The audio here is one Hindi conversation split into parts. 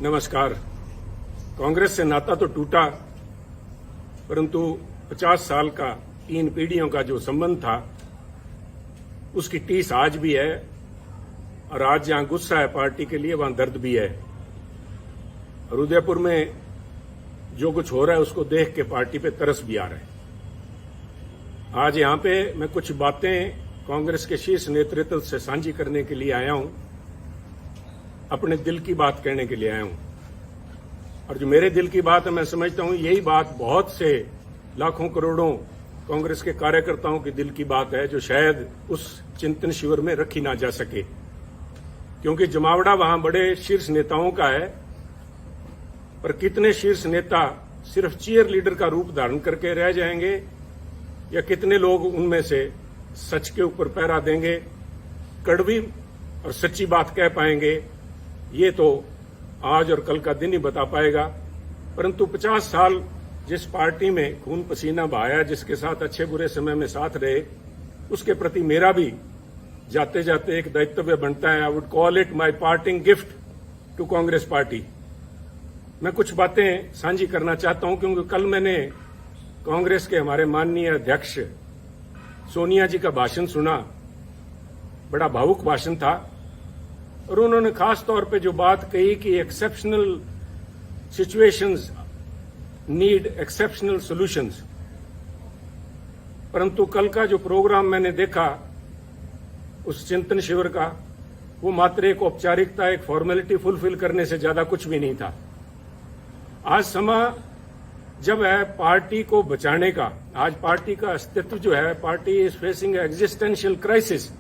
नमस्कार। कांग्रेस से नाता तो टूटा, परंतु 50 साल का 3 पीढ़ियों का जो संबंध था उसकी टीस आज भी है। और आज जहां गुस्सा है पार्टी के लिए, वहां दर्द भी है। और उदयपुर में जो कुछ हो रहा है उसको देख के पार्टी पे तरस भी आ रहा है। आज यहां पे मैं कुछ बातें कांग्रेस के शीर्ष नेतृत्व से साझी करने के लिए आया हूं, अपने दिल की बात कहने के लिए आया हूं। और जो मेरे दिल की बात है, मैं समझता हूं यही बात बहुत से लाखों करोड़ों कांग्रेस के कार्यकर्ताओं के दिल की बात है, जो शायद उस चिंतन शिविर में रखी ना जा सके, क्योंकि जमावड़ा वहां बड़े शीर्ष नेताओं का है। पर कितने शीर्ष नेता सिर्फ चीयर लीडर का रूप धारण करके रह जाएंगे, या कितने लोग उनमें से सच के ऊपर पहरा देंगे, कड़वी और सच्ची बात कह पाएंगे, ये तो आज और कल का दिन ही बता पाएगा। परंतु 50 साल जिस पार्टी में खून पसीना बहाया, जिसके साथ अच्छे बुरे समय में साथ रहे, उसके प्रति मेरा भी जाते जाते एक दायित्व बनता है। I would call it my parting gift to Congress party. मैं कुछ बातें साझी करना चाहता हूं, क्योंकि कल मैंने कांग्रेस के हमारे माननीय अध्यक्ष सोनिया जी का भाषण सुना। बड़ा भावुक भाषण था, और उन्होंने खास तौर पे जो बात कही कि exceptional situations need exceptional solutions. परंतु कल का जो प्रोग्राम मैंने देखा उस चिंतन शिविर का, वो मात्र एक औपचारिकता, एक फॉर्मेलिटी फुलफिल करने से ज्यादा कुछ भी नहीं था। आज समय जब है पार्टी को बचाने का, आज पार्टी का अस्तित्व जो है, party is facing existential crisis,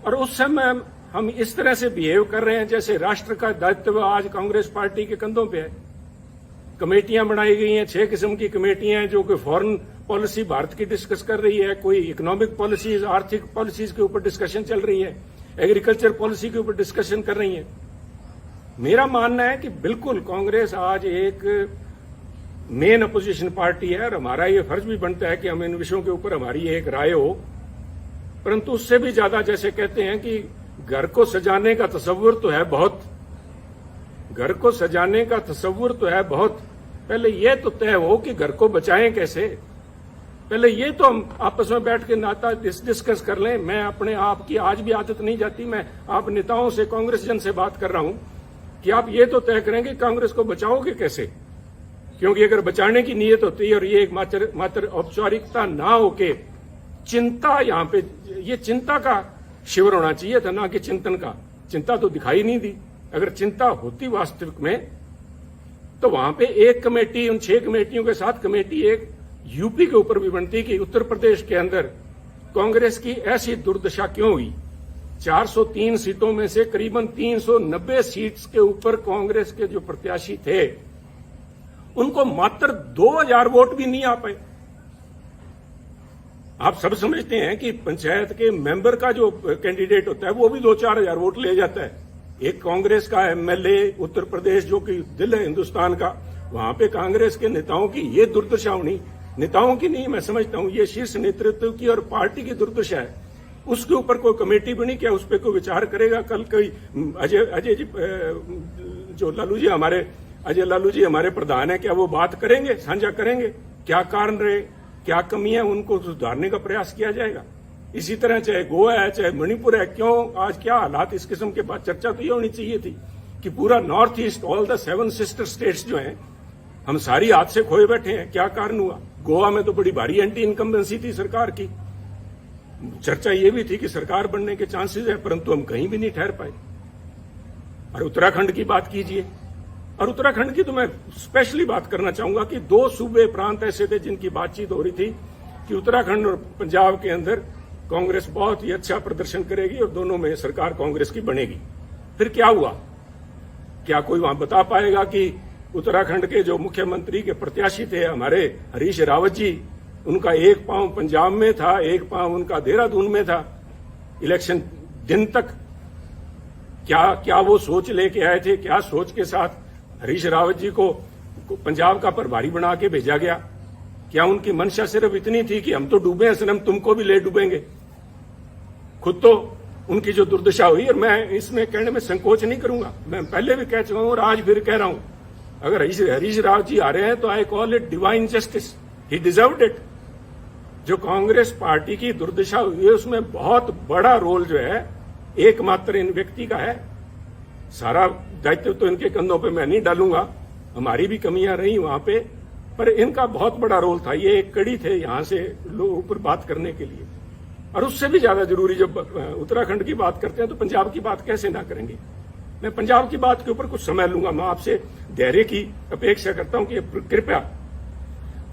और उस समय हम इस तरह से बिहेव कर रहे हैं जैसे राष्ट्र का दायित्व आज कांग्रेस पार्टी के कंधों पे है। कमेटियां बनाई गई हैं, 6 किस्म की कमेटियां हैं, जो कि फॉरेन पॉलिसी भारत की डिस्कस कर रही है, कोई इकोनॉमिक पॉलिसीज, आर्थिक पॉलिसीज के ऊपर डिस्कशन चल रही है, एग्रीकल्चर पॉलिसी के ऊपर डिस्कशन कर रही है। मेरा मानना है कि बिल्कुल कांग्रेस आज एक मेन अपोजिशन पार्टी है, और हमारा ये फर्ज भी बनता है कि हम इन विषयों के ऊपर हमारी एक राय हो। परंतु उससे भी ज्यादा, जैसे कहते हैं कि घर को सजाने का तस्वुर तो है बहुत, घर को सजाने का तस्वुर तो है बहुत, पहले यह तो तय हो कि घर को बचाएं कैसे। पहले ये तो हम आपस में बैठ के नाता डिस्कस कर लें। मैं अपने आप की आज भी आदत नहीं जाती, मैं आप नेताओं से, कांग्रेस जन से बात कर रहा हूं कि आप ये तो तय करेंगे कांग्रेस को बचाओगे कैसे, क्योंकि अगर बचाने की नीयत होती है और ये एक मात्र औपचारिकता ना होके चिंता, यहां पे ये चिंता का शिविर होना चाहिए था, ना कि चिंतन का। चिंता तो दिखाई नहीं दी। अगर चिंता होती वास्तविक में, तो वहां पे एक कमेटी, उन 6 कमेटियों के साथ कमेटी एक यूपी के ऊपर भी बनती कि उत्तर प्रदेश के अंदर कांग्रेस की ऐसी दुर्दशा क्यों हुई। 403 सीटों में से करीबन 390 सीट्स के ऊपर कांग्रेस के जो प्रत्याशी थे, उनको मात्र 2000 वोट भी नहीं आ पाए। आप सब समझते हैं कि पंचायत के मेंबर का जो कैंडिडेट होता है वो भी 2-4 हजार वोट ले जाता है। एक कांग्रेस का एमएलए उत्तर प्रदेश, जो कि दिल है हिंदुस्तान का, वहां पे कांग्रेस के नेताओं की ये दुर्दशा होनी, नेताओं की नहीं, मैं समझता हूं ये शीर्ष नेतृत्व की और पार्टी की दुर्दशा है। उसके ऊपर कोई कमेटी बनी, क्या उस पर कोई विचार करेगा? कल कोई अजय जी, जो लालू जी हमारे, अजय लालू जी हमारे प्रधान है, क्या वो बात करेंगे, साझा करेंगे क्या कारण रहे, क्या कमियां, उनको सुधारने का प्रयास किया जाएगा। इसी तरह चाहे गोवा है, चाहे मणिपुर है, क्यों आज क्या हालात, इस किस्म के बाद चर्चा तो ये होनी चाहिए थी कि पूरा north east, all the 7 sister states जो हैं, हम सारी हाथ से खोए बैठे हैं। क्या कारण हुआ? गोवा में तो बड़ी भारी एंटी इनकम्बेंसी थी सरकार की, चर्चा ये भी थी कि सरकार बनने के चांसेस है, परंतु हम कहीं भी नहीं ठहर पाए। और उत्तराखंड की बात कीजिए, और उत्तराखंड की तो मैं स्पेशली बात करना चाहूंगा कि 2 सूबे प्रांत ऐसे थे जिनकी बातचीत हो रही थी कि उत्तराखंड और पंजाब के अंदर कांग्रेस बहुत ही अच्छा प्रदर्शन करेगी और दोनों में सरकार कांग्रेस की बनेगी। फिर क्या हुआ? क्या कोई वहां बता पाएगा कि उत्तराखंड के जो मुख्यमंत्री के प्रत्याशी थे हमारे हरीश रावत जी, उनका एक पांव पंजाब में था, एक पांव उनका देहरादून में था इलेक्शन दिन तक। क्या वो सोच लेके आए थे? क्या सोच के साथ हरीश रावत जी को पंजाब का प्रभारी बना के भेजा गया? क्या उनकी मंशा सिर्फ इतनी थी कि हम तो डूबे हैं सनम, तुमको भी ले डूबेंगे? खुद तो उनकी जो दुर्दशा हुई, और मैं इसमें कहने में संकोच नहीं करूंगा, मैं पहले भी कह चुका हूं और आज फिर कह रहा हूं, अगर हरीश राव जी आ रहे हैं तो I call it divine justice, he deserved it. जो कांग्रेस पार्टी की दुर्दशा हुई है उसमें बहुत बड़ा रोल जो है एकमात्र इन व्यक्ति का है। सारा दायित्व तो इनके कंधों पे मैं नहीं डालूंगा, हमारी भी कमियां रही वहां पे, पर इनका बहुत बड़ा रोल था। ये एक कड़ी थे यहां से लोगों पर बात करने के लिए। और उससे भी ज्यादा जरूरी, जब उत्तराखंड की बात करते हैं तो पंजाब की बात कैसे ना करेंगे। मैं पंजाब की बात के ऊपर कुछ समय लूंगा। मैं आपसे धैर्य की अपेक्षा करता हूं कि कृपया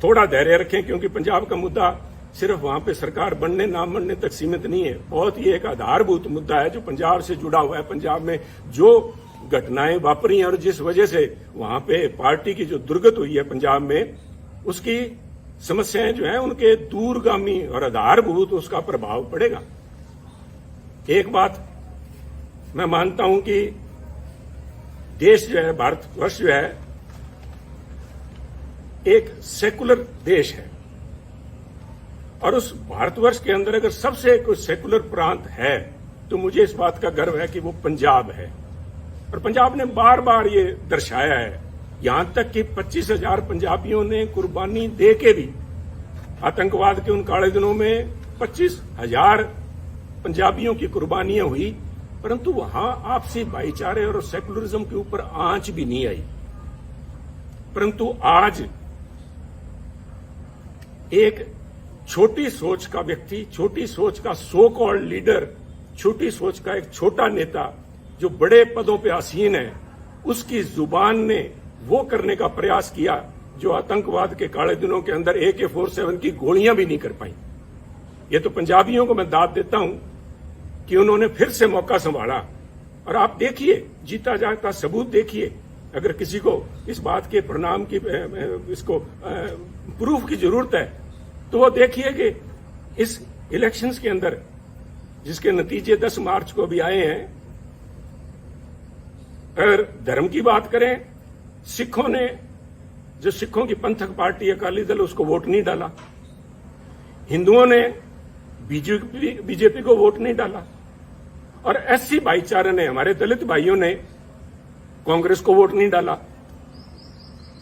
थोड़ा धैर्य रखें, क्योंकि पंजाब का मुद्दा सिर्फ वहां पे सरकार बनने ना बनने तक सीमित नहीं है। बहुत ही एक आधारभूत मुद्दा है जो पंजाब से जुड़ा हुआ है। पंजाब में जो घटनाएं वापरी हैं और जिस वजह से वहां पे पार्टी की जो दुर्गत हुई है पंजाब में, उसकी समस्याएं जो है उनके दूरगामी और आधारभूत उसका प्रभाव पड़ेगा। एक बात मैं मानता हूं कि देश जो है, भारतवर्ष जो है, एक सेकुलर देश है, और उस भारतवर्ष के अंदर अगर सबसे कोई सेकुलर प्रांत है तो मुझे इस बात का गर्व है कि वो पंजाब है। और पंजाब ने बार बार ये दर्शाया है, यहां तक कि 25,000 पंजाबियों ने कुर्बानी दे के भी, आतंकवाद के उन काले दिनों में 25,000 पंजाबियों की कुर्बानियां हुई, परंतु वहां आपसी भाईचारे और सेकुलरिज्म के ऊपर आंच भी नहीं आई। परंतु आज एक छोटी सोच का व्यक्ति, छोटी सोच का सो कॉल्ड लीडर, छोटी सोच का एक छोटा नेता जो बड़े पदों पे आसीन है, उसकी जुबान ने वो करने का प्रयास किया जो आतंकवाद के काले दिनों के अंदर AK-47 की गोलियां भी नहीं कर पाई। ये तो पंजाबियों को मैं दाद देता हूं कि उन्होंने फिर से मौका संभाला। और आप देखिए, जीता जागता सबूत देखिए। अगर किसी को इस बात के परिणाम की, इसको प्रूफ की जरूरत है तो वो देखिए कि इस इलेक्शंस के अंदर, जिसके नतीजे 10 मार्च को भी आए हैं, अगर धर्म की बात करें, सिखों ने, जो सिखों की पंथक पार्टी अकाली दल, उसको वोट नहीं डाला। हिंदुओं ने बीजेपी को वोट नहीं डाला, और SC भाईचारे ने, हमारे दलित भाइयों ने कांग्रेस को वोट नहीं डाला।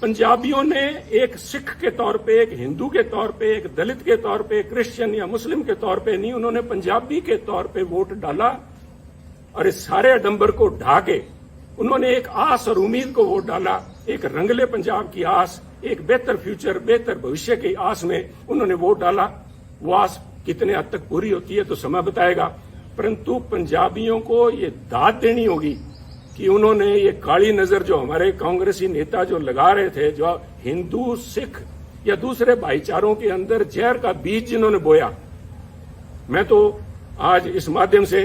पंजाबियों ने एक सिख के तौर पे, एक हिंदू के तौर पे, एक दलित के तौर पे, क्रिश्चियन या मुस्लिम के तौर पे नहीं, उन्होंने पंजाबी के तौर पे वोट डाला। और इस सारे आडंबर को ढा के उन्होंने एक आस और उम्मीद को वोट डाला, एक रंगले पंजाब की आस, एक बेहतर फ्यूचर, बेहतर भविष्य की आस में उन्होंने वोट डाला। वो आस कितने हद तक पूरी होती है तो समय बताएगा, परंतु पंजाबियों को ये दाद देनी होगी कि उन्होंने ये काली नजर जो हमारे कांग्रेसी नेता जो लगा रहे थे, जो हिंदू, सिख या दूसरे भाईचारों के अंदर जहर का बीज जिन्होंने बोया, मैं तो आज इस माध्यम से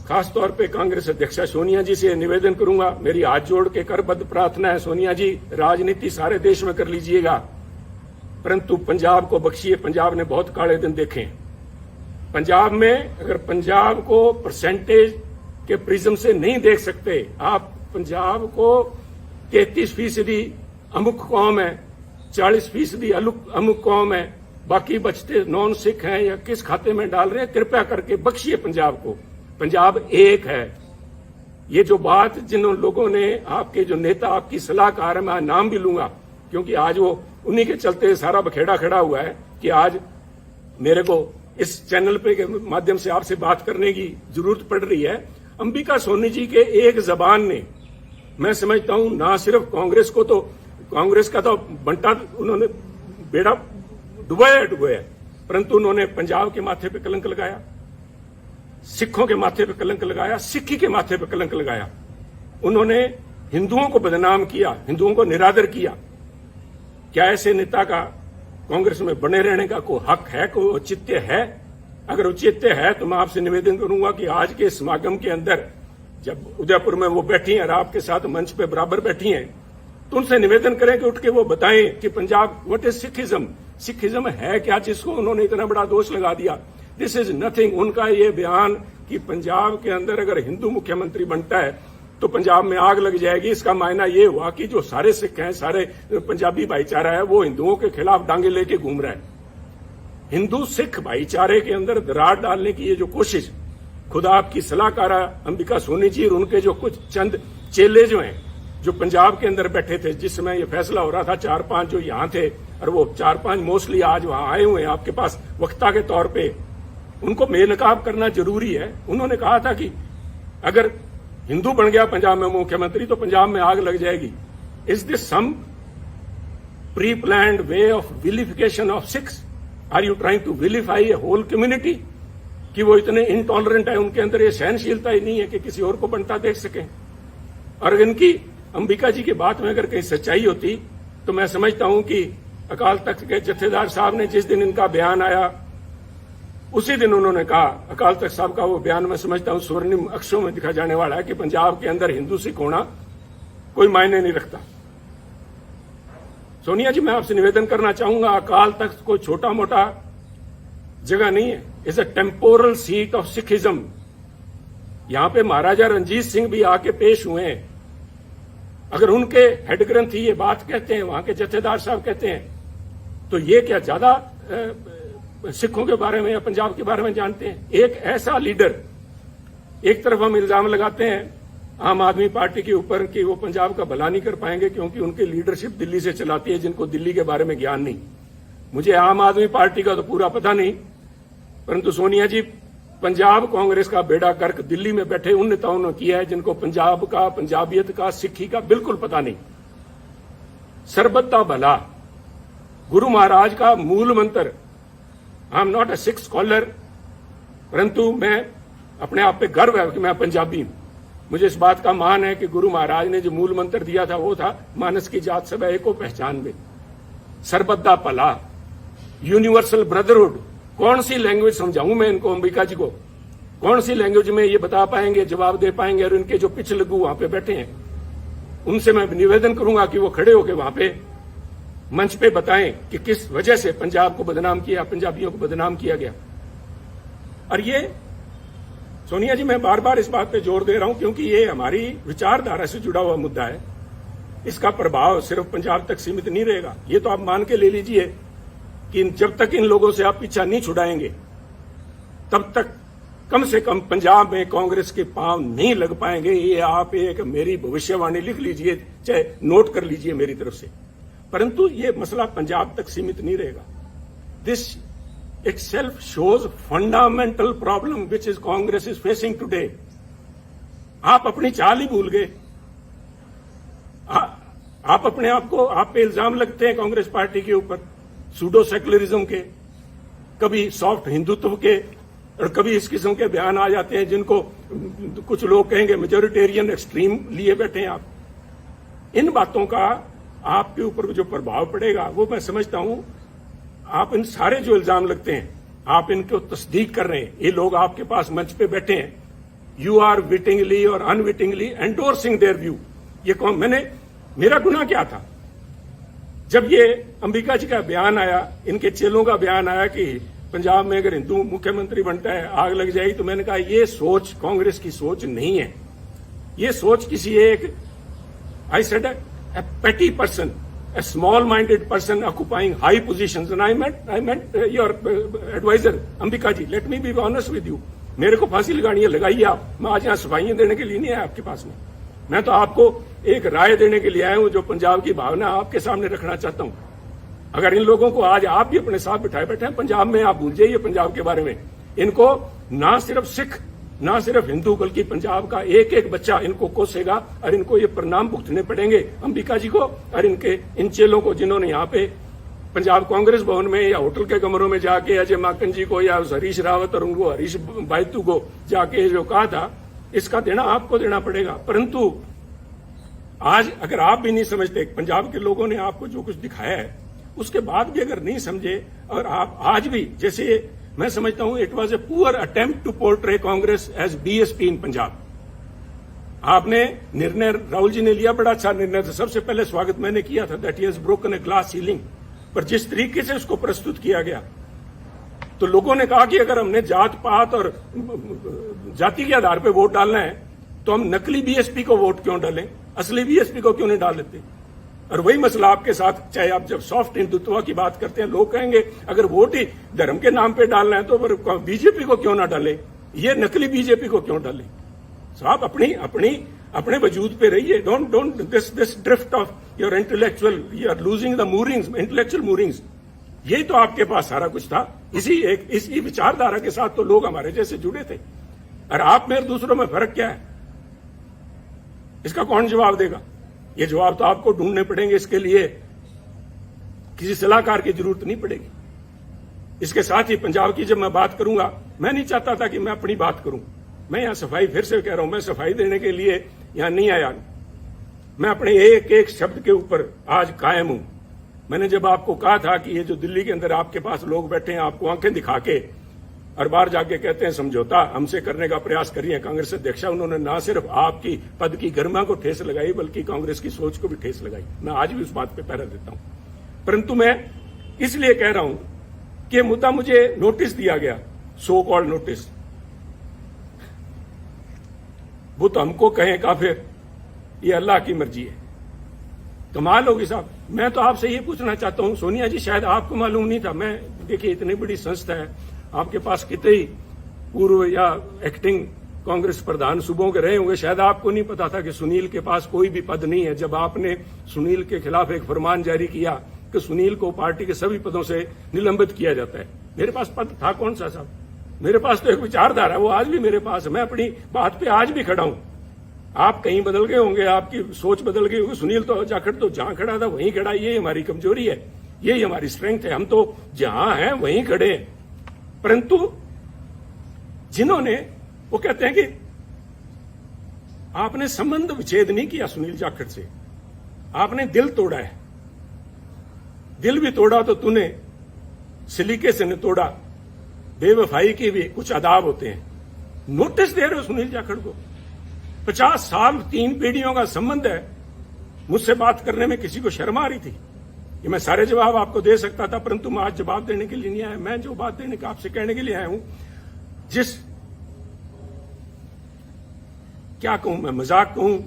खासतौर पे कांग्रेस अध्यक्षा सोनिया जी से निवेदन करूंगा, मेरी हाथ जोड़ के करबद्ध प्रार्थना है, सोनिया जी, राजनीति सारे देश में कर लीजिएगा, परंतु पंजाब को बख्शिए। पंजाब ने बहुत काले दिन देखे। पंजाब में अगर पंजाब को परसेंटेज के प्रिज्म से नहीं देख सकते आप, पंजाब को 33% अमुक कौम है, 40% अमुक कौम है, बाकी बचते नॉन सिख हैं या किस खाते में डाल रहे हैं, कृपया करके बख्शिए पंजाब को। पंजाब एक है। ये जो बात जिन लोगों ने, आपके जो नेता, आपकी सलाहकार है, मैं नाम भी लूंगा क्योंकि आज वो उन्हीं के चलते सारा बखेड़ा खड़ा हुआ है कि आज मेरे को इस चैनल पे के माध्यम से आपसे बात करने की जरूरत पड़ रही है। अंबिका सोनी जी के एक जबान ने, मैं समझता हूं, ना सिर्फ कांग्रेस को, तो कांग्रेस का तो बंटा उन्होंने बेड़ा डुबाया, परंतु उन्होंने पंजाब के माथे पे कलंक लगाया, सिखों के माथे पे कलंक लगाया, सिक्खी के माथे पे कलंक लगाया। उन्होंने हिंदुओं को बदनाम किया, हिंदुओं को निरादर किया। क्या ऐसे नेता का कांग्रेस में बने रहने का कोई हक है, कोई औचित्य है? अगर औचित्य है तो मैं आपसे निवेदन करूंगा कि आज के समागम के अंदर, जब उदयपुर में वो बैठी हैं और आपके साथ मंच पे बराबर बैठी हैं, तो उनसे निवेदन करें कि उठ के वो बताएं कि Punjab, what is Sikhism, Sikhism है क्या, जिसको उन्होंने इतना बड़ा दोष लगा दिया। This is nothing. उनका ये बयान कि पंजाब के अंदर अगर हिंदू मुख्यमंत्री बनता है तो पंजाब में आग लग जाएगी, इसका मायना ये हुआ कि जो सारे सिख हैं, सारे पंजाबी भाईचारा है, वो हिंदुओं के खिलाफ डांगे लेके घूम रहा है। हिंदू सिख भाईचारे के अंदर दरार डालने की ये जो कोशिश, खुद आपकी सलाहकार अंबिका सोनी जी और उनके जो कुछ चंद चेले जो हैं, जो पंजाब के अंदर बैठे थे जिस समय ये फैसला हो रहा था, 4-5 जो यहां थे और वो 4-5 मोस्टली आज वहां आए हुए हैं आपके पास वक्ता के तौर पे, उनको बेनकाब करना जरूरी है। उन्होंने कहा था कि अगर हिंदू बन गया पंजाब में मुख्यमंत्री तो पंजाब में आग लग जाएगी। Is this some pre planned way of vilification of Sikhs? Are you trying to vilify a whole community? कि वो इतने इनटॉलरेंट है, उनके अंदर ये सहनशीलता ही नहीं है कि किसी और को बनता देख सकें। और इनकी अंबिका जी की बात में अगर कहीं सच्चाई होती तो मैं समझता हूं कि अकाल तख्त के जत्थेदार साहब ने जिस दिन इनका बयान आया उसी दिन उन्होंने कहा, अकाल तख्त साहब का वो बयान मैं समझता हूं स्वर्णिम अक्षरों में दिखा जाने वाला है कि पंजाब के अंदर हिंदू सिख होना कोई मायने नहीं रखता। सोनिया जी, मैं आपसे निवेदन करना चाहूंगा, अकाल तख्त कोई छोटा मोटा जगह नहीं है, is a temporal seat of Sikhism. यहां पे महाराजा रंजीत सिंह भी आके पेश हुए हैं। अगर उनके हेड ग्रंथी ये बात कहते हैं, वहां के जत्थेदार साहब कहते हैं, तो ये क्या ज्यादा सिखों के बारे में या पंजाब के बारे में जानते हैं? एक ऐसा लीडर, एक तरफ हम इल्जाम लगाते हैं आम आदमी पार्टी के ऊपर कि वो पंजाब का भला नहीं कर पाएंगे क्योंकि उनकी लीडरशिप दिल्ली से चलाती है, जिनको दिल्ली के बारे में ज्ञान नहीं। मुझे आम आदमी पार्टी का तो पूरा पता नहीं, परंतु सोनिया जी, पंजाब कांग्रेस का बेड़ा गर्क दिल्ली में बैठे उन नेताओं ने किया है जिनको पंजाब का, पंजाबियत का, सिक्खी का बिल्कुल पता नहीं। सरबत दा भला गुरु महाराज का मूल मंत्र। I am not a Sikh scholar, परंतु मैं अपने आप पे गर्व है कि मैं पंजाबी हूं। मुझे इस बात का मान है कि गुरु महाराज ने जो मूल मंत्र दिया था वो था मानस की जात सब एको पहचान में, सरबत दा भला, यूनिवर्सल ब्रदरहुड। कौन सी लैंग्वेज समझाऊं मैं इनको, अंबिका जी को? कौन सी लैंग्वेज में ये बता पाएंगे, जवाब दे पाएंगे? और इनके जो पिछ लगू वहां पे बैठे हैं उनसे मैं निवेदन करूंगा कि वो खड़े होकर वहां पे मंच पे बताएं कि किस वजह से पंजाब को बदनाम किया, पंजाबियों को बदनाम किया गया। और ये सोनिया जी, मैं बार बार इस बात पे जोर दे रहा हूं क्योंकि ये हमारी विचारधारा से जुड़ा हुआ मुद्दा है। इसका प्रभाव सिर्फ पंजाब तक सीमित नहीं रहेगा। ये तो आप मान के ले लीजिए कि जब तक इन लोगों से आप पीछा नहीं छुड़ाएंगे तब तक कम से कम पंजाब में कांग्रेस के पांव नहीं लग पाएंगे। ये आप एक मेरी भविष्यवाणी लिख लीजिए, चाहे नोट कर लीजिए मेरी तरफ से। परंतु ये मसला पंजाब तक सीमित नहीं रहेगा। This itself shows fundamental problem which is Congress is facing today. आप अपनी चाल ही भूल गए। आप अपने आप को, आप पे इल्जाम लगते हैं कांग्रेस पार्टी के ऊपर सूडो सेकुलरिज्म के, कभी सॉफ्ट हिंदुत्व के, और कभी इस किस्म के बयान आ जाते हैं जिनको कुछ लोग कहेंगे मेजोरिटेरियन एक्सट्रीम लिए बैठे हैं आप। इन बातों का आपके ऊपर जो प्रभाव पड़ेगा वो मैं समझता हूं। आप इन सारे जो इल्जाम लगते हैं आप इनको तस्दीक कर रहे हैं। ये लोग आपके पास मंच पे बैठे हैं, यू आर विटिंगली और अनविटिंगली एंडोर्सिंग देयर व्यू। ये कौन? मेरा गुनाह क्या था? जब ये अंबिका जी का बयान आया, इनके चेलों का बयान आया कि पंजाब में अगर हिंदू मुख्यमंत्री बनता है आग लग जाएगी, तो मैंने कहा ये सोच कांग्रेस की सोच नहीं है। ये सोच किसी एक, I said a petty person, a small-minded person occupying high positions, and I meant your advisor, Ambika ji. Let me be honest with you. मेरे को फांसी लगानी है, लगाइए आप। मैं आज यहाँ सफाइयां देने के लिए नहीं आया आपके पास में। मैं तो आपको एक राय देने के लिए आया हूं जो पंजाब की भावना आपके सामने रखना चाहता हूं। अगर इन लोगों को आज आप भी अपने साथ बिठाए बैठे हैं पंजाब में, आप भूल जाइए पंजाब के बारे में। इनको ना सिर्फ सिख, ना सिर्फ हिंदू, बल्कि पंजाब का एक एक बच्चा इनको कोसेगा और इनको ये परिणाम भुगतने पड़ेंगे, अंबिका जी को और इन चेलों को जिन्होंने यहाँ पे पंजाब कांग्रेस भवन में या होटल के कमरों में जाके अजय माकन जी को या हरीश रावत और उनको हरीश बायतू को जाके जो कहा था, इसका देना आपको देना पड़ेगा। परंतु आज अगर आप भी नहीं समझते, पंजाब के लोगों ने आपको जो कुछ दिखाया है उसके बाद भी अगर नहीं समझे, और आप आज भी, जैसे मैं समझता हूं it was a poor attempt to portray Congress as BSP in Punjab. आपने निर्णय, राहुल जी ने लिया, बड़ा अच्छा निर्णय था, सबसे पहले स्वागत मैंने किया था, that he has broken a glass ceiling. पर जिस तरीके से उसको प्रस्तुत किया गया तो लोगों ने कहा कि अगर हमने जात पात और जाति के आधार पर वोट डालना है तो हम नकली बीएसपी को वोट क्यों डालें, असली बीएसपी को क्यों नहीं डाल लेते। और वही मसला आपके साथ, चाहे आप जब सॉफ्ट हिंदुत्व की बात करते हैं, लोग कहेंगे अगर वोट ही धर्म के नाम पे डालना है तो फिर बीजेपी को क्यों ना डाले। ये नकली बीजेपी को क्यों डालें? साहब अपने वजूद पे रहिए। Don't this drift of your intellectual, you are losing the moorings, intellectual moorings. यही तो आपके पास सारा कुछ था। इसी विचारधारा के साथ तो लोग हमारे जैसे जुड़े थे। और आप में दूसरों में फर्क क्या है, इसका कौन जवाब देगा? ये जवाब तो आपको ढूंढने पड़ेंगे। इसके लिए किसी सलाहकार की जरूरत नहीं पड़ेगी। इसके साथ ही पंजाब की जब मैं बात करूंगा, मैं नहीं चाहता था कि मैं अपनी बात करूं। मैं यहां सफाई फिर से कह रहा हूं, मैं सफाई देने के लिए यहां नहीं आया। मैं अपने एक एक शब्द के ऊपर आज कायम हूं। मैंने जब आपको कहा था कि ये जो दिल्ली के अंदर आपके पास लोग बैठे हैं, आपको आंखें दिखा के और बाहर जाके कहते हैं समझौता हमसे करने का प्रयास करिए कांग्रेस अध्यक्षा, उन्होंने ना सिर्फ आपकी पद की गरिमा को ठेस लगाई बल्कि कांग्रेस की सोच को भी ठेस लगाई। मैं आज भी उस बात पे पहरा देता हूं। परंतु मैं इसलिए कह रहा हूं कि मुद्दा मुझे नोटिस दिया गया, सो कॉल्ड नोटिस, वो तो हमको कहें काफिर, ये अल्लाह की मर्जी है। कमाल होगी साहब। मैं तो आपसे ये पूछना चाहता हूं, सोनिया जी शायद आपको मालूम नहीं था, मैं देखिए इतनी बड़ी संस्था है, आपके पास कितने ही पूर्व या एक्टिंग कांग्रेस प्रधान सूबों के रहे होंगे, शायद आपको नहीं पता था कि सुनील के पास कोई भी पद नहीं है। जब आपने सुनील के खिलाफ एक फरमान जारी किया कि सुनील को पार्टी के सभी पदों से निलंबित किया जाता है, मेरे पास पद था कौन सा साहब? मेरे पास तो एक विचारधारा है, वो आज भी मेरे पास है। मैं अपनी बात पे आज भी खड़ा हूं। आप कहीं बदल गए होंगे, आपकी सोच बदल गई होगी। सुनील तो जाखड़ तो जहां खड़ा था वहीं खड़ा। ये हमारी कमजोरी है, यही हमारी स्ट्रेंथ है। हम तो जहां हैं वहीं खड़े हैं। परंतु जिन्होंने, वो कहते हैं कि आपने संबंध विच्छेद नहीं किया सुनील जाखड़ से, आपने दिल तोड़ा है। दिल भी तोड़ा तो तूने सलीके से न तोड़ा, बेवफाई के भी कुछ आदाब होते हैं। नोटिस दे रहे हो सुनील जाखड़ को? 50 साल 3 पीढ़ियों का संबंध है। मुझसे बात करने में किसी को शर्म आ रही थी? ये मैं सारे जवाब आपको दे सकता था, परंतु मैं आज जवाब देने के लिए नहीं आया। मैं जो बात देने का आपसे कहने के लिए आया हूं, जिस क्या कहूं मैं, मजाक कहूं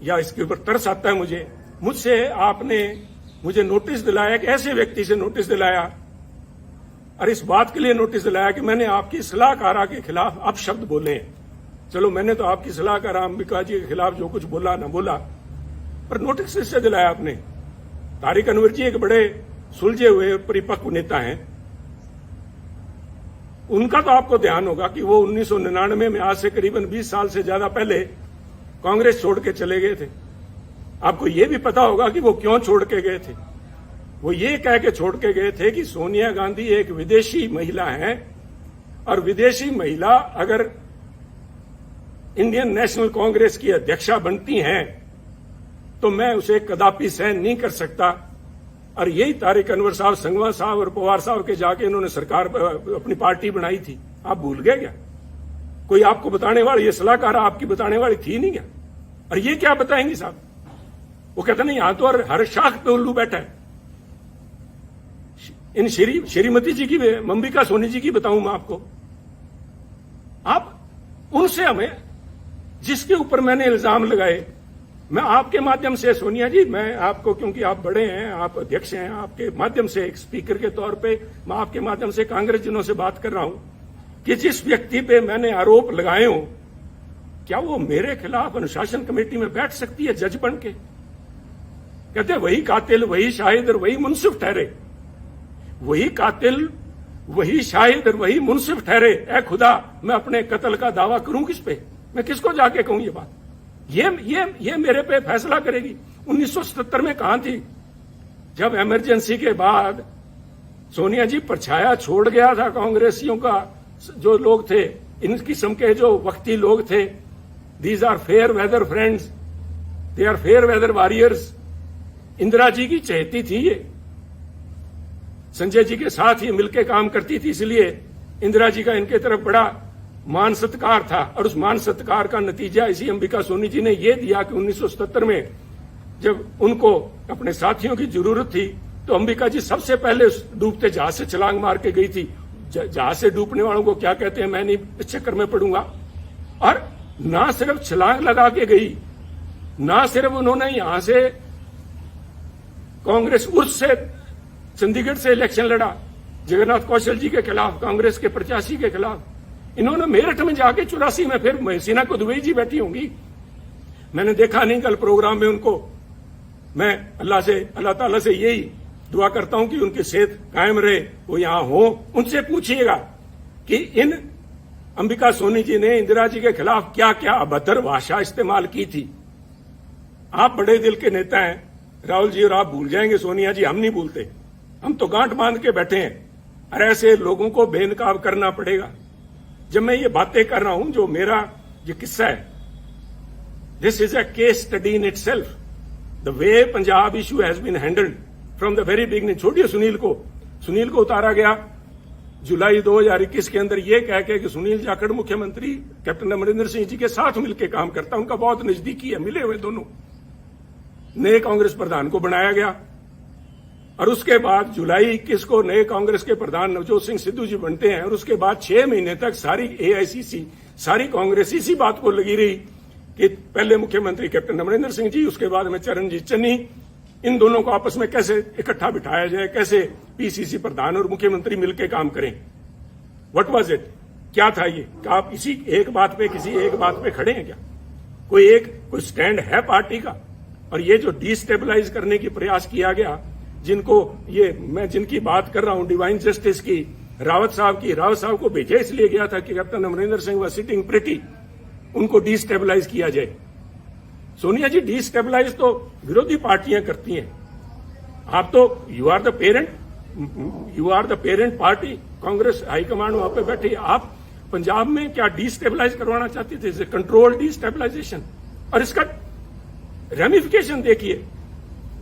या इसके ऊपर तरस आता है मुझे, मुझसे आपने मुझे नोटिस दिलाया, एक ऐसे व्यक्ति से नोटिस दिलाया, और इस बात के लिए नोटिस दिलाया कि मैंने आपकी सलाहकारा के खिलाफ अपशब्द बोले हैं। चलो मैंने तो आपकी सलाहकार अंबिका जी के खिलाफ जो कुछ बोला ना बोला, पर नोटिस इससे दिलाया आपने। तारिक अनवर जी एक बड़े सुलझे हुए परिपक्व नेता हैं, उनका तो आपको ध्यान होगा कि वो 1999 में, आज से करीबन 20 साल से ज्यादा पहले, कांग्रेस छोड़ के चले गए थे। आपको ये भी पता होगा कि वो क्यों छोड़ के गए थे। वो ये कह के छोड़ के गए थे कि सोनिया गांधी एक विदेशी महिला है, और विदेशी महिला अगर इंडियन नेशनल कांग्रेस की अध्यक्षा बनती हैं तो मैं उसे कदापि सहन नहीं कर सकता। और यही तारिक अनवर साहब, संगवा साहब और पवार साहब के जाके इन्होंने सरकार अपनी पार्टी बनाई थी। आप भूल गए क्या? कोई आपको बताने वाली, ये सलाहकार आपकी बताने वाली थी नहीं क्या? और ये क्या बताएंगी साहब? वो कहते नहीं, यहां तो हर शाख पे उल्लू बैठा है। इन श्रीमती जी की, अंबिका सोनी जी की बताऊं मैं आपको। आप उनसे, हमें जिसके ऊपर मैंने इल्जाम लगाए, मैं आपके माध्यम से, सोनिया जी, मैं आपको, क्योंकि आप बड़े हैं, आप अध्यक्ष हैं, आपके माध्यम से एक स्पीकर के तौर पे मैं आपके माध्यम से कांग्रेस जनों से बात कर रहा हूं कि जिस व्यक्ति पे मैंने आरोप लगाए हो, क्या वो मेरे खिलाफ अनुशासन कमेटी में बैठ सकती है जज बन के? कहते वही कातिल, वही शाहिद और वही मुंसिफ ठहरे। वही कातिल, वही शाहिद और वही मुंसिफ ठहरे। ऐ खुदा, मैं अपने कत्ल का दावा करूं किस पे? मैं किसको जाके कहूं ये बात? ये मेरे पे फैसला करेगी? 1977 में कहां थी जब इमरजेंसी के बाद सोनिया जी परछाया छोड़ गया था कांग्रेसियों का? जो लोग थे, इन किस्म के जो वक्ती लोग थे, these are fair weather friends, they are fair weather warriors. Indira ji की चहेती थी ये, संजय जी के साथ ही मिलकर काम करती थी, इसलिए इंदिरा जी का इनके तरफ बड़ा मान सत्कार था। और उस मान सत्कार का नतीजा इसी अंबिका सोनी जी ने यह दिया कि 1977 में जब उनको अपने साथियों की जरूरत थी तो अंबिका जी सबसे पहले उस डूबते जहाज से छलांग मार के गई थी। जहाज से डूबने वालों को क्या कहते हैं मैं नहीं इस चक्कर में पड़ूंगा। और ना सिर्फ छलांग लगा के गई, ना सिर्फ उन्होंने यहां से कांग्रेस उर्स से चंडीगढ़ से इलेक्शन लड़ा जगन्नाथ कौशल जी के खिलाफ, कांग्रेस के प्रत्याशी के खिलाफ, इन्होंने मेरठ में जाके 84 में फिर महसीना को दुबई जी बैठी होंगी, मैंने देखा नहीं कल प्रोग्राम में उनको। मैं अल्लाह ताला से यही दुआ करता हूं कि उनकी सेहत कायम रहे, वो यहां हो। उनसे पूछिएगा कि इन अंबिका सोनी जी ने इंदिरा जी के खिलाफ क्या क्या अभद्र भाषा इस्तेमाल की थी। आप बड़े दिल के नेता हैं राहुल जी, और आप भूल जाएंगे सोनिया जी, हम नहीं भूलते। हम तो गांठ बांध के बैठे हैं, और ऐसे लोगों को बेनकाब करना पड़ेगा। जब मैं ये बातें कर रहा हूं, जो मेरा ये किस्सा है, this is a case study in itself, the way Punjab issue has been handled from the very beginning. छोड़िए सुनील को उतारा गया जुलाई 2021 के अंदर ये कह के कि सुनील जाखड़ मुख्यमंत्री कैप्टन अमरिंदर सिंह जी के साथ मिलकर काम करता, उनका बहुत नजदीकी है, मिले हुए दोनों। नए कांग्रेस प्रधान को बनाया गया, और उसके बाद जुलाई 21 को नए कांग्रेस के प्रधान नवजोत सिंह सिद्धू जी बनते हैं, और उसके बाद 6 महीने तक सारी एआईसीसी, सारी कांग्रेस इसी बात को लगी रही कि पहले मुख्यमंत्री कैप्टन अमरिंदर सिंह जी, उसके बाद में चरणजीत चन्नी, इन दोनों को आपस में कैसे इकट्ठा बिठाया जाए, कैसे पीसीसी प्रधान और मुख्यमंत्री मिलकर काम करें। व्हाट वाज इट, क्या था ये? क्या आप इसी एक बात पे, किसी एक बात पे खड़े हैं क्या? कोई स्टैंड है पार्टी का? और ये जो डिस्टेबलाइज करने की प्रयास किया गया, मैं जिनकी बात कर रहा हूं, डिवाइन जस्टिस की, रावत साहब को भेजा इसलिए गया था कि कैप्टन अमरिंदर सिंह व सिटिंग प्रिटी, उनको डिस्टेबलाइज किया जाए। सोनिया जी, डिस्टेबलाइज तो विरोधी पार्टियां करती हैं, आप तो you are the parent party, Congress high command वहां पे बैठी, आप पंजाब में क्या डिस्टेबलाइज करवाना चाहती थे? Control destabilisation. और इसका रेमिफिकेशन देखिए,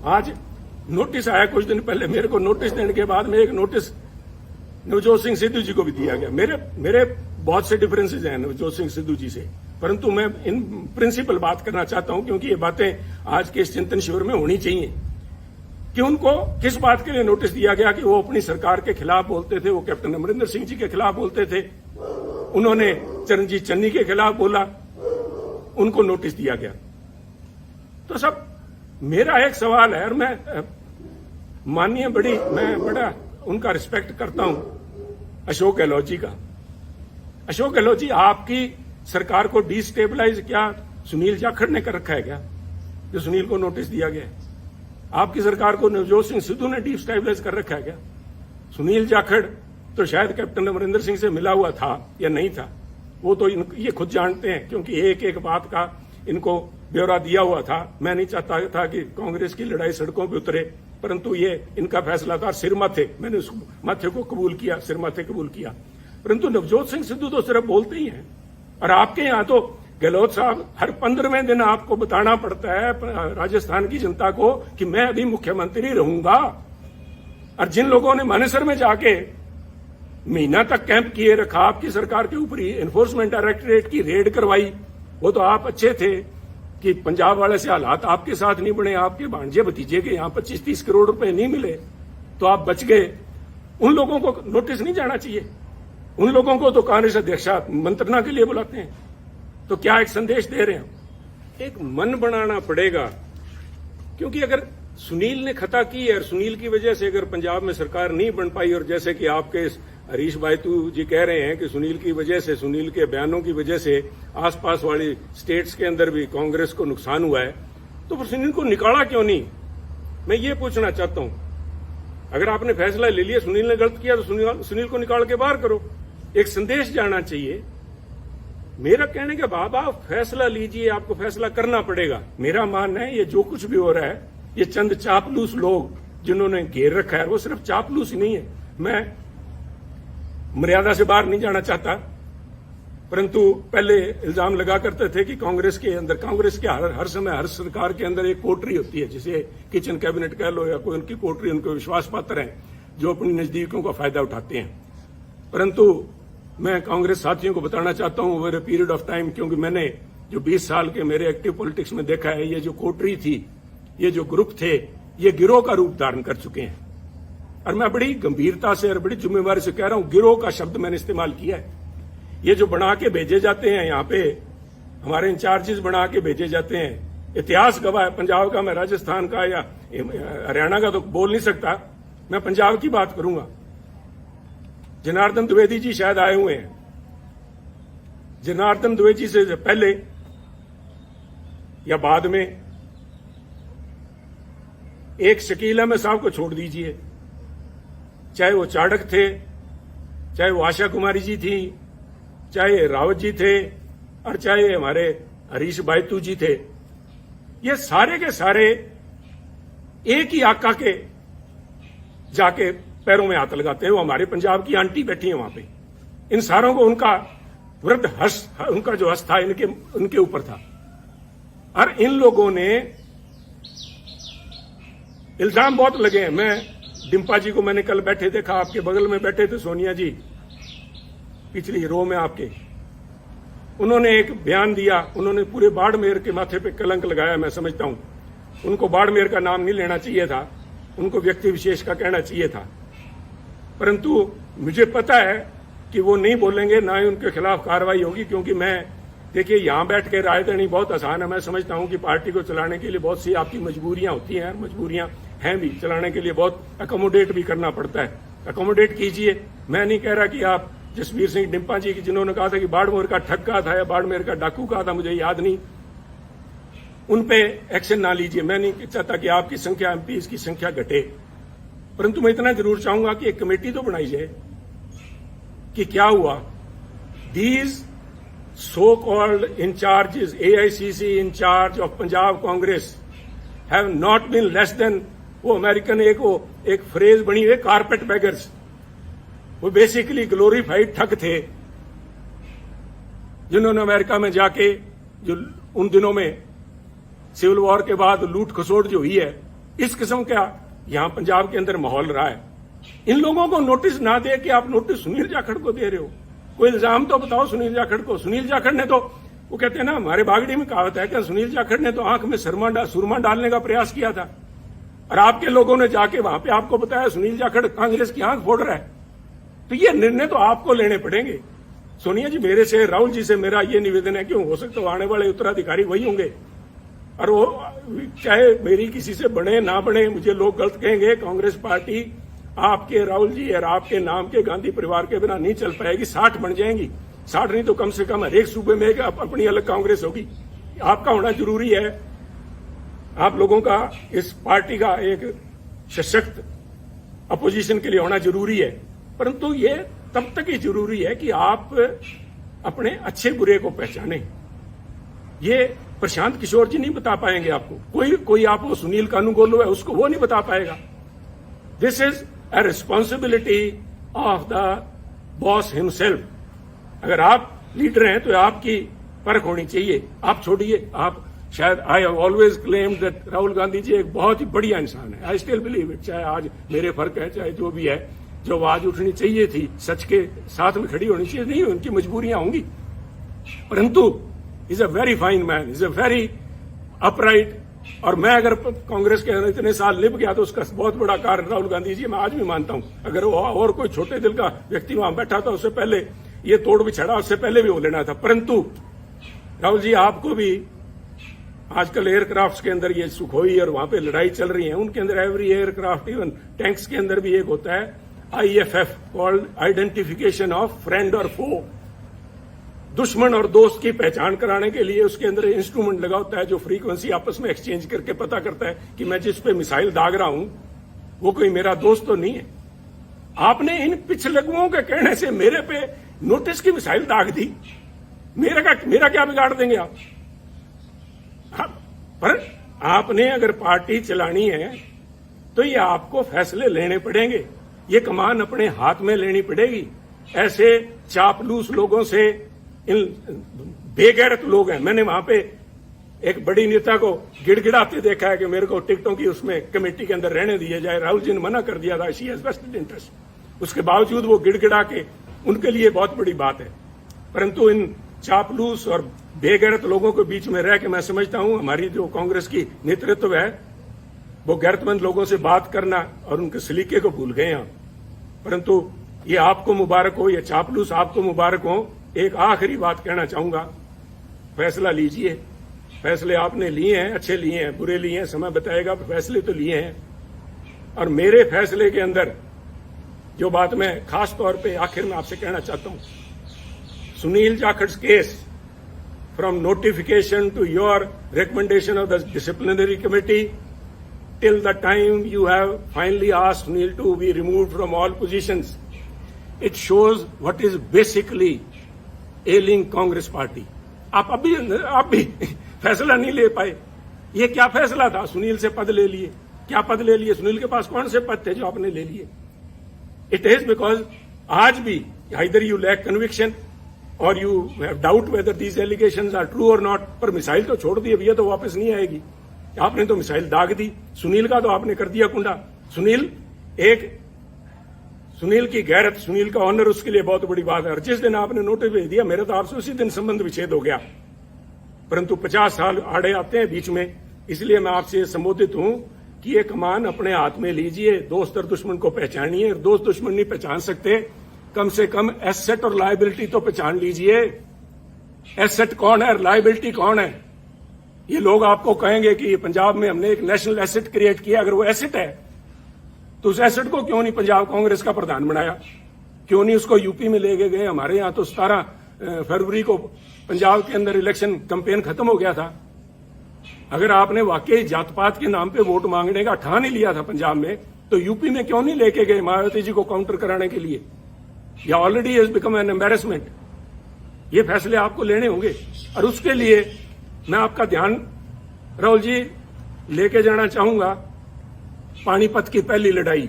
आज नोटिस आया कुछ दिन पहले मेरे को, नोटिस देने के बाद में एक नोटिस नवजोत सिंह सिद्धू जी को भी दिया गया। मेरे बहुत से डिफरेंसेज हैं नवजोत सिंह सिद्धू जी से, परंतु मैं इन प्रिंसिपल बात करना चाहता हूं, क्योंकि ये बातें आज के इस चिंतन शिविर में होनी चाहिए कि उनको किस बात के लिए नोटिस दिया गया कि वो अपनी सरकार के खिलाफ बोलते थे, वो कैप्टन अमरिंदर सिंह जी के खिलाफ बोलते थे, उन्होंने चरणजीत चन्नी के खिलाफ बोला, उनको नोटिस दिया गया। तो सब मेरा एक सवाल है, और मैं बड़ा उनका रिस्पेक्ट करता हूं, अशोक गहलोत जी का। अशोक गहलोत जी, आपकी सरकार को डिस्टेबलाइज क्या सुनील जाखड़ ने कर रखा है क्या, जो सुनील को नोटिस दिया गया है? आपकी सरकार को नवजोत सिंह सिद्धू ने डिस्टेबलाइज कर रखा है क्या? सुनील जाखड़ तो शायद कैप्टन अमरिंदर सिंह से मिला हुआ था या नहीं था, वो तो ये खुद जानते हैं, क्योंकि एक एक बात का इनको ब्यौरा दिया हुआ था। मैं नहीं चाहता था कि कांग्रेस की लड़ाई सड़कों पर उतरे, परंतु ये इनका फैसला था। सिर माथे, मैंने उस माथे को कबूल किया, सिर माथे कबूल किया, परंतु नवजोत सिंह सिद्धू तो सिर्फ बोलते ही हैं। और आपके यहां तो गहलोत साहब हर 15वें दिन आपको बताना पड़ता है राजस्थान की जनता को कि मैं अभी मुख्यमंत्री रहूंगा। और जिन लोगों ने मानेसर में जाके महीना तक कैंप किए रखा, आपकी सरकार के ऊपर ही एनफोर्समेंट डायरेक्टरेट की रेड करवाई, वो तो आप अच्छे थे कि पंजाब वाले से हालात आपके साथ नहीं बने, आपके भांजे भतीजे के यहां 25-30 करोड़ रुपए नहीं मिले तो आप बच गए। उन लोगों को नोटिस नहीं जाना चाहिए? उन लोगों को तो कांग्रेस अध्यक्ष मंत्रणा के लिए बुलाते हैं। तो क्या एक संदेश दे रहे हैं? एक मन बनाना पड़ेगा, क्योंकि अगर सुनील ने खता की है और सुनील की वजह से अगर पंजाब में सरकार नहीं बन पाई, और जैसे कि आपके हरीश बायतू जी कह रहे हैं कि सुनील की वजह से, सुनील के बयानों की वजह से आसपास वाली स्टेट्स के अंदर भी कांग्रेस को नुकसान हुआ है, तो फिर सुनील को निकाला क्यों नहीं? मैं ये पूछना चाहता हूं। अगर आपने फैसला ले लिया सुनील ने गलत किया तो सुनील को निकाल के बाहर करो। एक संदेश जाना चाहिए। मेरा कहने के बाद आप फैसला लीजिए, आपको फैसला करना पड़ेगा। मेरा मानना है ये जो कुछ भी हो रहा है, ये चंद चापलूस लोग जिन्होंने घेर रखा है, वो सिर्फ चापलूस ही नहीं है। मैं मर्यादा से बाहर नहीं जाना चाहता, परंतु पहले इल्जाम लगा करते थे कि कांग्रेस के हर समय हर सरकार के अंदर एक कोटरी होती है, जिसे किचन कैबिनेट कह लो या कोई उनकी कोटरी, उनके विश्वास पात्र हैं जो अपनी नजदीकों का फायदा उठाते हैं। परंतु मैं कांग्रेस साथियों को बताना चाहता हूं over a period of time, क्योंकि मैंने जो 20 साल के मेरे एक्टिव पॉलिटिक्स में देखा है, ये जो कोटरी थी, ये जो ग्रुप थे, ये गिरोह का रूप धारण कर चुके हैं। और मैं बड़ी गंभीरता से और बड़ी जिम्मेवारी से कह रहा हूं, गिरोह का शब्द मैंने इस्तेमाल किया है। ये जो बना के भेजे जाते हैं यहाँ पे, हमारे इंचार्जेस बना के भेजे जाते हैं, इतिहास गवाह है पंजाब का, मैं राजस्थान का या हरियाणा का तो बोल नहीं सकता, मैं पंजाब की बात करूंगा। जनार्दन द्विवेदी जी शायद आए हुए हैं, जनार्दन द्विवेदी से पहले या बाद में एक शकील अहमद साहब को छोड़ दीजिए, चाहे वो चाणक्य थे, चाहे वो आशा कुमारी जी थी, चाहे रावत जी थे, और चाहे हमारे हरीश बायतू जी थे, ये सारे के सारे एक ही आका के जाके पैरों में हाथ लगाते हैं। वो हमारे पंजाब की आंटी बैठी है वहां पे, इन सारों को उनका वृद्ध उनका जो हस्त था उनके ऊपर था। और इन लोगों ने इल्जाम बहुत लगे हैं। मैं डिम्पा जी को मैंने कल बैठे देखा, आपके बगल में बैठे थे सोनिया जी, पिछली रो में आपके, उन्होंने एक बयान दिया, उन्होंने पूरे बाड़मेर के माथे पे कलंक लगाया। मैं समझता हूं उनको बाड़मेर का नाम नहीं लेना चाहिए था, उनको व्यक्ति विशेष का कहना चाहिए था, परंतु मुझे पता है कि वो नहीं बोलेंगे, ना ही उनके खिलाफ कार्रवाई होगी। क्योंकि मैं देखिए यहां बैठ के राय देनी बहुत आसान है। मैं समझता हूं कि पार्टी को चलाने के लिए बहुत सी आपकी मजबूरियां होती हैं, मजबूरियां हैं भी, चलाने के लिए बहुत अकोमोडेट भी करना पड़ता है। अकोमोडेट कीजिए। मैं नहीं कह रहा कि आप जसबीर सिंह डिम्पा जी की, जिन्होंने कहा था कि बाड़मेर का ठग्गा था या बाड़मेर का डाकू कहा था, मुझे याद नहीं, उन पे एक्शन ना लीजिए। मैं नहीं चाहता कि आपकी संख्या, एमपीज की संख्या घटे, परंतु मैं इतना जरूर चाहूंगा कि एक कमेटी तो बनाई जाए कि क्या हुआ। These so called in charges, AICC in charge of Punjab Congress have not been less than, वो अमेरिकन एक फ्रेज बनी हुई, कारपेट बैगर्स। वो बेसिकली ग्लोरीफाइड ठग थे, जिन्होंने अमेरिका में जाके, जो उन दिनों में सिविल वॉर के बाद लूट खसोट जो हुई है, इस किस्म का यहां पंजाब के अंदर माहौल रहा है। इन लोगों को नोटिस ना दे कि आप नोटिस सुनील जाखड़ को दे रहे हो। कोई इल्जाम तो बताओ सुनील जाखड़ को। सुनील जाखड़ ने तो, वो कहते हैं ना, हमारे बागड़ी में कहावत है कि सुनील जाखड़ ने तो आंख में सुरमा डालने का प्रयास किया था, और आपके लोगों ने जाके वहां पे आपको बताया सुनील जाखड़ कांग्रेस की आंख फोड़ रहा है। तो ये निर्णय तो आपको लेने पड़ेंगे। सोनिया जी, मेरे से, राहुल जी से मेरा ये निवेदन है कि हो सकता है आने वाले उत्तराधिकारी वही होंगे, और वो चाहे मेरी किसी से बने ना बने, मुझे लोग गलत कहेंगे, कांग्रेस पार्टी आपके, राहुल जी और आपके नाम के गांधी परिवार के बिना नहीं चल पाएगी। 60 बन जाएंगी, 60 नहीं तो कम से कम हर एक सूबे में एक अपनी अलग कांग्रेस होगी। आपका होना जरूरी है, आप लोगों का इस पार्टी का एक सशक्त अपोजिशन के लिए होना जरूरी है, परंतु ये तब तक ही जरूरी है कि आप अपने अच्छे बुरे को पहचाने। ये प्रशांत किशोर जी नहीं बता पाएंगे आपको, कोई आप वो सुनील कानूनगोलो है उसको वो नहीं बता पाएगा। This is a responsibility of the boss himself। अगर आप लीडर हैं तो आपकी परख होनी चाहिए। आप छोड़िए, आप शायद, I have always claimed that Rahul Gandhi ji एक बहुत ही बढ़िया इंसान है। आई स्टिल बिलीव इट, चाहे आज मेरे फर्क है, चाहे जो भी है, जो आवाज उठनी चाहिए थी, सच के साथ में खड़ी होनी चाहिए, नहीं उनकी मजबूरियां होंगी, परंतु is a very fine man, is a very upright. और मैं अगर कांग्रेस के इतने साल निभ गया तो उसका बहुत बड़ा कारण राहुल गांधी जी, मैं आज भी मानता हूं। अगर वो और कोई छोटे दिल का व्यक्ति वहां बैठा था, उससे पहले ये तोड़ बिछड़ा, उससे पहले भी हो लेना था। परंतु राहुल जी, आपको भी आजकल एयरक्राफ्ट के अंदर ये सुखोई और वहां पे लड़ाई चल रही है, उनके अंदर एवरी एयरक्राफ्ट, इवन टैंक्स के अंदर भी एक होता है IFF, called identification of friend और फो। दुश्मन और दोस्त की पहचान कराने के लिए उसके अंदर इंस्ट्रूमेंट लगा होता है, जो फ्रीक्वेंसी आपस में एक्सचेंज करके पता करता है कि मैं जिस पे मिसाइल दाग रहा हूं वो कोई मेरा दोस्त तो नहीं है। आपने इन पिछलगुओं के कहने से मेरे पे नोटिस की मिसाइल दाग दी, मेरा क्या बिगाड़ देंगे आप? पर आपने अगर पार्टी चलानी है तो ये आपको फैसले लेने पड़ेंगे, ये कमान अपने हाथ में लेनी पड़ेगी। ऐसे चापलूस लोगों से, इन बेगैरत लोग हैं। मैंने वहां पे एक बड़ी नेता को गिड़गिड़ाते देखा है कि मेरे को टिकटों की उसमें कमेटी के अंदर रहने दिया जाए। राहुल जी ने मना कर दिया था, शी हैज वेस्टेड इंटरेस्ट, उसके बावजूद वो गिड़गिड़ा के, उनके लिए बहुत बड़ी बात है। परंतु इन चापलूस और बेगैरत लोगों के बीच में रह के मैं समझता हूं हमारी जो कांग्रेस की नेतृत्व है वो गैरतमंद लोगों से बात करना और उनके सलीके को भूल गए हैं। परंतु ये आपको मुबारक हो, ये चापलूस आपको मुबारक हो। एक आखिरी बात कहना चाहूंगा, फैसला लीजिए। फैसले आपने लिए हैं, अच्छे लिए हैं, बुरे लिए हैं, समय बताएगा, फैसले तो लिए हैं। और मेरे फैसले के अंदर जो बात मैं खास तौर पे आखिर में आपसे कहना चाहता हूं, Sunil Jakhat's case, from notification to your recommendation of the disciplinary committee, till the time you have finally asked Sunil to be removed from all positions, it shows what is basically ailing Congress party. आप भी फैसला नहीं ले पाए। ये क्या फैसला था? सुनील से पद ले लिए। क्या पद ले लिए? सुनील के पास कौन से पद थे जो आपने ले लिए? इट इज बिकॉज आज भी आइदर यू लैक कन्विक्शन और you have doubt whether these allegations are true और नॉट। पर मिसाइल तो छोड़ दी, अब ये तो वापस नहीं आएगी। आपने तो मिसाइल दाग दी। सुनील का तो आपने कर दिया कुंडा। सुनील की गैरत, सुनील का ऑनर उसके लिए बहुत बड़ी बात है। और जिस दिन आपने नोटिस भेज दिया, मेरा तो आपसे उसी दिन संबंध विच्छेद हो गया। परंतु 50 साल आड़े आते हैं बीच में, इसलिए मैं आपसे संबोधित हूं कि ये कमान अपने हाथ में लीजिए, दोस्त और दुश्मन को पहचानिए। दोस्त दुश्मन नहीं पहचान सकते, कम से कम एसेट और लायबिलिटी तो पहचान लीजिए। एसेट कौन है, लायबिलिटी कौन है? ये लोग आपको कहेंगे कि पंजाब में हमने एक नेशनल एसेट क्रिएट किया। अगर वो एसेट है तो उस एसेट को क्यों नहीं पंजाब कांग्रेस का प्रधान बनाया? क्यों नहीं उसको यूपी में ले गए? हमारे यहां तो 17 फरवरी को पंजाब के अंदर इलेक्शन कैंपेन खत्म हो गया था। अगर आपने वाकई जात पात के नाम पे वोट मांगने का ठान ही लिया था पंजाब में, तो यूपी में क्यों नहीं लेके गए मायावती जी को काउंटर कराने के लिए? या already has become an embarrassment. ये फैसले आपको लेने होंगे और उसके लिए मैं आपका ध्यान, राहुल जी, लेके जाना चाहूंगा पानीपत की पहली लड़ाई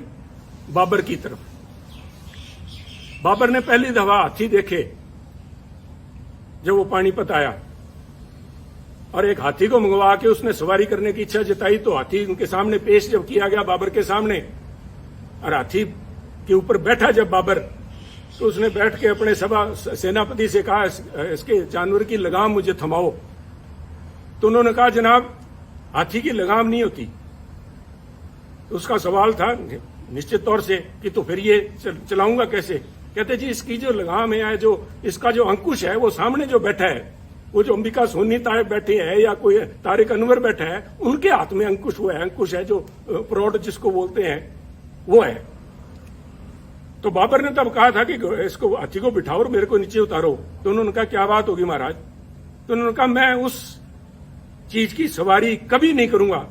बाबर की तरफ। बाबर ने पहली दफा हाथी देखे जब वो पानीपत आया और एक हाथी को मंगवा के उसने सवारी करने की इच्छा जताई, तो हाथी उनके सामने पेश जब किया गया बाबर के सामने, और हाथी के ऊपर बैठा जब बाबर, तो उसने बैठ के अपने सेनापति से कहा, इसके जानवर की लगाम मुझे थमाओ। तो उन्होंने कहा, जनाब हाथी की लगाम नहीं होती। तो उसका सवाल था निश्चित तौर से कि तो फिर ये चलाऊंगा कैसे? कहते जी, इसकी जो लगाम है, जो इसका जो अंकुश है, वो सामने जो बैठा है, वो जो अंबिका सोनी तायब बैठे हैं या कोई तारिक अनवर बैठा है, उनके हाथ में अंकुश हुआ है। अंकुश है जो प्रौढ़ जिसको बोलते हैं, वो है। तो बाबर ने तब कहा था कि इसको हाथी को बिठाओ और मेरे को नीचे उतारो। तो उन्होंने कहा, क्या बात होगी महाराज? तो उन्होंने कहा, मैं उस चीज की सवारी कभी नहीं करूंगा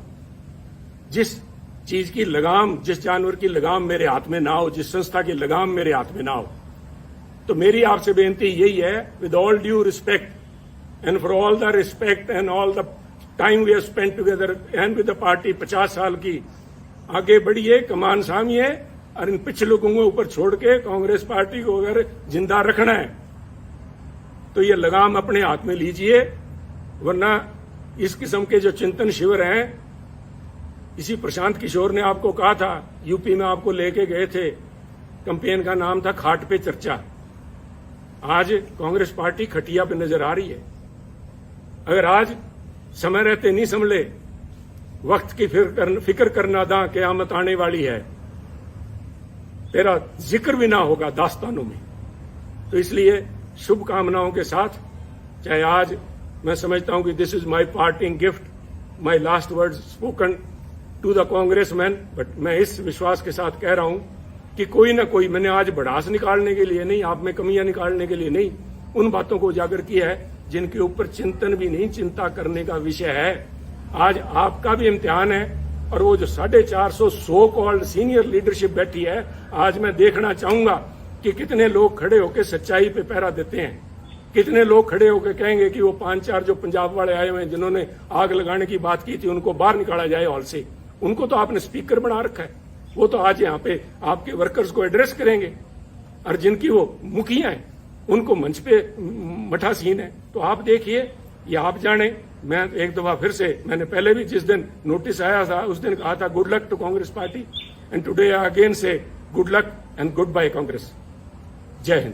जिस चीज की लगाम, जिस जानवर की लगाम मेरे हाथ में ना हो, जिस संस्था की लगाम मेरे हाथ में ना हो। तो मेरी आपसे बेनती यही है, with all due respect and for all the respect and all the time we have spent together and with the party, 50 साल की, आगे बढ़िए, कमान सामिए और इन पिछले लोगों को ऊपर छोड़ के कांग्रेस पार्टी को अगर जिंदा रखना है तो ये लगाम अपने हाथ में लीजिए। वरना इस किस्म के जो चिंतन शिविर हैं, इसी प्रशांत किशोर ने आपको कहा था, यूपी में आपको लेके गए थे, कैंपेन का नाम था खाट पे चर्चा। आज कांग्रेस पार्टी खटिया पे नजर आ रही है। अगर आज समय रहते नहीं संभले, वक्त की फिक्र करना दा क़यामत आने वाली है, तेरा जिक्र भी ना होगा दास्तानों में। तो इसलिए शुभकामनाओं के साथ, चाहे आज मैं समझता हूं कि this is my parting gift, my last word spoken to the congressman, but मैं इस विश्वास के साथ कह रहा हूं कि कोई ना कोई, मैंने आज भड़ास निकालने के लिए नहीं, आप में कमियां निकालने के लिए नहीं, उन बातों को उजागर किया है जिनके ऊपर चिंतन भी नहीं, चिंता करने का विषय है। आज आपका भी इम्तिहान है और वो जो 450 सो कॉल्ड सीनियर लीडरशिप बैठी है, आज मैं देखना चाहूंगा कि कितने लोग खड़े होकर सच्चाई पे पहरा देते हैं, कितने लोग खड़े होकर कहेंगे कि वो 5-4 जो पंजाब वाले आए हुए हैं जिन्होंने आग लगाने की बात की थी, उनको बाहर निकाला जाए हॉल से। उनको तो आपने स्पीकर बना रखा है, वो तो आज यहाँ पे आपके वर्कर्स को एड्रेस करेंगे, और जिनकी वो मुखिया हैं उनको मंच पे मठासीन है। तो आप देखिए, ये आप जाने। मैं एक दफा फिर से, मैंने पहले भी जिस दिन नोटिस आया था उस दिन कहा था, good luck to Congress party, and today I again say good luck and goodbye Congress. जय हिंद।